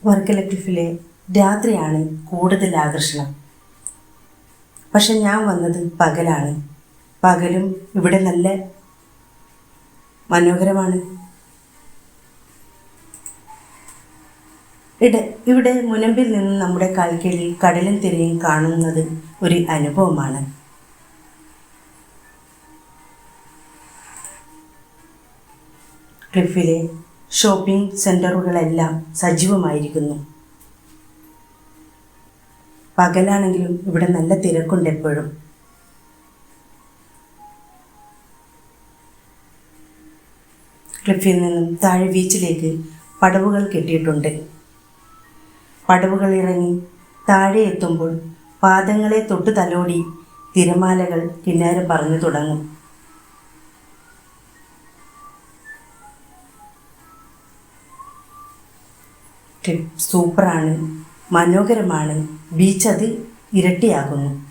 വർക്കല ക്ലിഫിലെ രാത്രിയാണ് കൂടുതൽ ആകർഷണം. പക്ഷെ ഞാൻ വന്നത് പകലാണ്. പകലും ഇവിടെ നല്ല മനോഹരമാണ്. ഇവിടെ മുനമ്പിൽ നിന്ന് നമ്മുടെ കാൽക്കീഴിൽ കടലും തിരയും കാണുന്നത് ഒരു അനുഭവമാണ്. ക്ലിഫിലെ ഷോപ്പിംഗ് സെൻ്ററുകളെല്ലാം സജീവമായിരിക്കുന്നു. പകലാണെങ്കിലും ഇവിടെ നല്ല തിരക്കുണ്ട് എപ്പോഴും. ക്ലിഫിൽ നിന്നും താഴെ ബീച്ചിലേക്ക് പടവുകൾ കെട്ടിയിട്ടുണ്ട്. പടവുകൾ ഇറങ്ങി താഴെ എത്തുമ്പോൾ പാദങ്ങളെ തൊട്ടു തലോടി തിരമാലകൾ കിന്നാരം പറഞ്ഞു തുടങ്ങും. സൂപ്പറാണ്, മനോഹരമാണ്. ബീച്ച് അത് ഇരട്ടിയാകുന്നു.